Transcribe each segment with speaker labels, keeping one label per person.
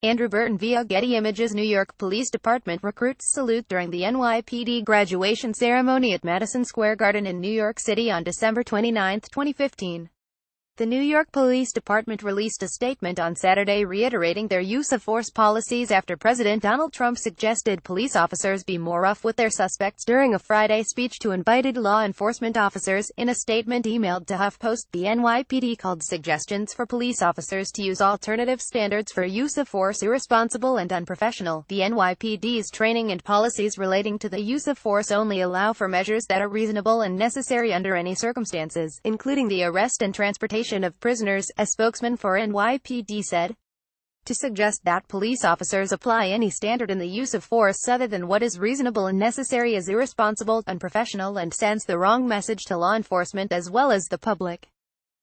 Speaker 1: Andrew Burton via Getty Images. New York Police Department recruits salute during the NYPD graduation ceremony at Madison Square Garden in New York City on December 29, 2015. The New York Police Department released a statement on Saturday reiterating their use of force policies after President Donald Trump suggested police officers be more rough with their suspects during a Friday speech to invited law enforcement officers. In a statement emailed to HuffPost, the NYPD called suggestions for police officers to use alternative standards for use of force irresponsible and unprofessional. The NYPD's training and policies relating to the use of force only allow for measures that are reasonable and necessary under any circumstances, including the arrest and transportation of prisoners, a spokesman for NYPD said. To suggest that police officers apply any standard in the use of force other than what is reasonable and necessary is irresponsible, unprofessional, and sends the wrong message to law enforcement as well as the public.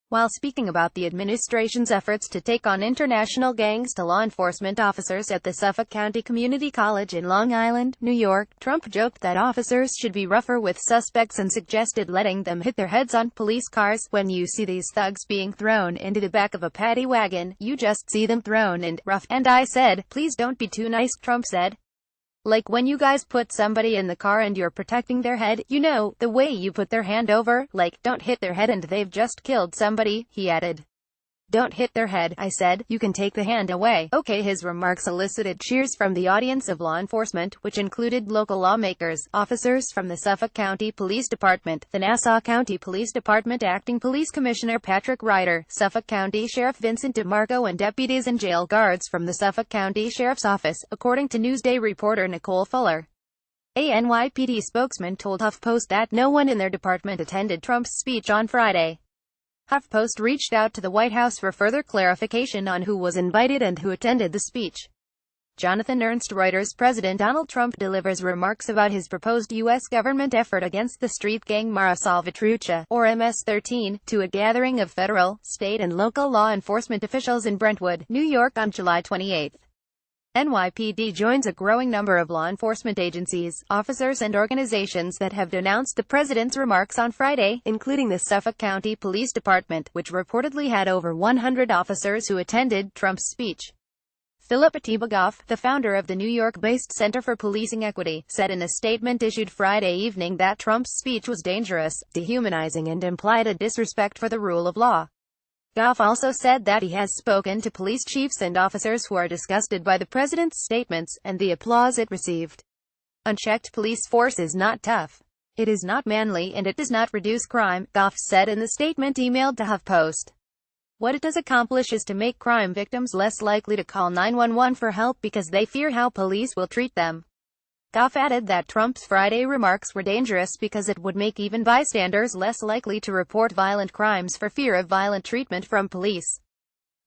Speaker 1: While speaking about the administration's efforts to take on international gangs to law enforcement officers at the Suffolk County Community College in Long Island, New York, Trump joked that officers should be rougher with suspects and suggested letting them hit their heads on police cars. When you see these thugs being thrown into the back of a paddy wagon, you just see them thrown and rough. And I said, please don't be too nice, Trump said. Like when you guys put somebody in the car and you're protecting their head, you know, the way you put their hand over, like, don't hit their head and they've just killed somebody, he added. Don't hit their head, I said, you can take the hand away. Okay. His remarks elicited cheers from the audience of law enforcement, which included local lawmakers, officers from the Suffolk County Police Department, the Nassau County Police Department Acting Police Commissioner Patrick Ryder, Suffolk County Sheriff Vincent DeMarco, and deputies and jail guards from the Suffolk County Sheriff's Office, according to Newsday reporter Nicole Fuller. A NYPD spokesman told HuffPost that no one in their department attended Trump's speech on Friday. HuffPost reached out to the White House for further clarification on who was invited and who attended the speech. Jonathan Ernst, Reuters. President Donald Trump delivers remarks about his proposed U.S. government effort against the street gang Mara Salvatrucha, or MS-13, to a gathering of federal, state and local law enforcement officials in Brentwood, New York on July 28. NYPD joins a growing number of law enforcement agencies, officers and organizations that have denounced the president's remarks on Friday, including the Suffolk County Police Department, which reportedly had over 100 officers who attended Trump's speech. Philip Goff, the founder of the New York-based Center for Policing Equity, said in a statement issued Friday evening that Trump's speech was dangerous, dehumanizing and implied a disrespect for the rule of law. Goff also said that he has spoken to police chiefs and officers who are disgusted by the president's statements, and the applause it received. Unchecked police force is not tough. It is not manly and it does not reduce crime, Goff said in the statement emailed to HuffPost. What it does accomplish is to make crime victims less likely to call 911 for help because they fear how police will treat them. Goff added that Trump's Friday remarks were dangerous because it would make even bystanders less likely to report violent crimes for fear of violent treatment from police.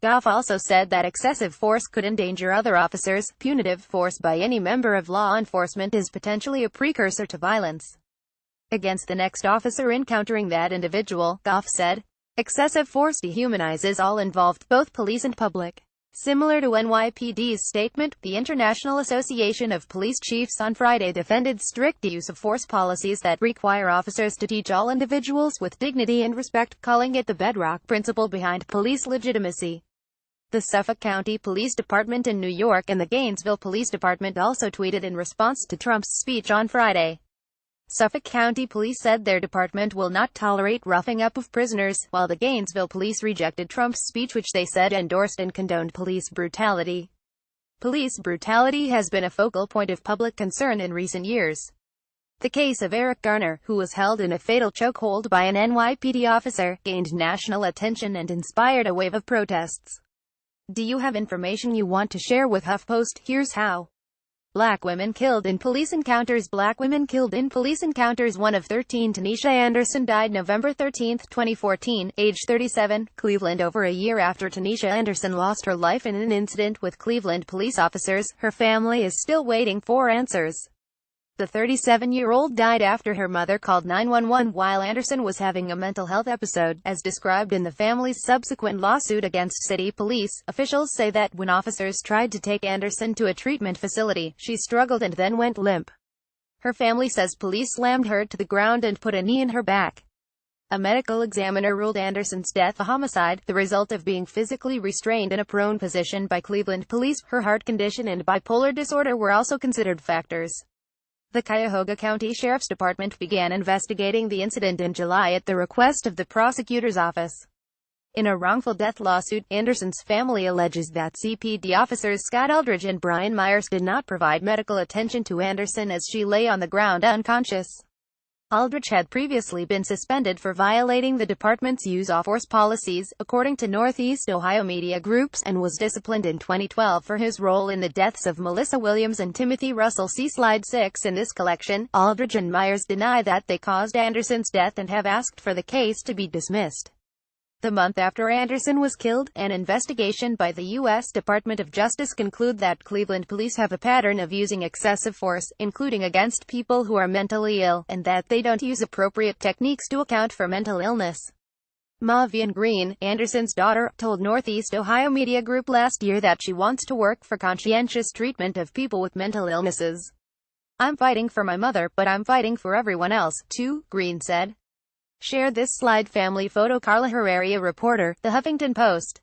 Speaker 1: Goff also said that excessive force could endanger other officers. Punitive force by any member of law enforcement is potentially a precursor to violence against the next officer encountering that individual, Goff said. Excessive force dehumanizes all involved, both police and public. Similar to NYPD's statement, the International Association of Police Chiefs on Friday defended strict use of force policies that require officers to treat all individuals with dignity and respect, calling it the bedrock principle behind police legitimacy. The Suffolk County Police Department in New York and the Gainesville Police Department also tweeted in response to Trump's speech on Friday. Suffolk County Police said their department will not tolerate roughing up of prisoners, while the Gainesville Police rejected Trump's speech, which they said endorsed and condoned police brutality. Police brutality has been a focal point of public concern in recent years. The case of Eric Garner, who was held in a fatal chokehold by an NYPD officer, gained national attention and inspired a wave of protests. Do you have information you want to share with HuffPost? Here's how. Black women killed in police encounters. Black women killed in police encounters. One of 13, Tanisha Anderson, died November 13, 2014, age 37, Cleveland. Over a year after Tanisha Anderson lost her life in an incident with Cleveland police officers, her family is still waiting for answers. The 37-year-old died after her mother called 911 while Anderson was having a mental health episode, as described in the family's subsequent lawsuit against city police. Officials say that when officers tried to take Anderson to a treatment facility, she struggled and then went limp. Her family says police slammed her to the ground and put a knee in her back. A medical examiner ruled Anderson's death a homicide, the result of being physically restrained in a prone position by Cleveland police. Her heart condition and bipolar disorder were also considered factors. The Cuyahoga County Sheriff's Department began investigating the incident in July at the request of the prosecutor's office. In a wrongful death lawsuit, Anderson's family alleges that CPD officers Scott Eldridge and Brian Myers did not provide medical attention to Anderson as she lay on the ground unconscious. Eldridge had previously been suspended for violating the department's use-of-force policies, according to Northeast Ohio media groups, and was disciplined in 2012 for his role in the deaths of Melissa Williams and Timothy Russell. See Slide 6 in this collection. Eldridge and Myers deny that they caused Anderson's death and have asked for the case to be dismissed. The month after Anderson was killed, an investigation by the U.S. Department of Justice concluded that Cleveland police have a pattern of using excessive force, including against people who are mentally ill, and that they don't use appropriate techniques to account for mental illness. Mavian Green, Anderson's daughter, told Northeast Ohio Media Group last year that she wants to work for conscientious treatment of people with mental illnesses. "I'm fighting for my mother, but I'm fighting for everyone else, too," Green said. Share this slide family photo. Carla Herrera, reporter, The Huffington Post.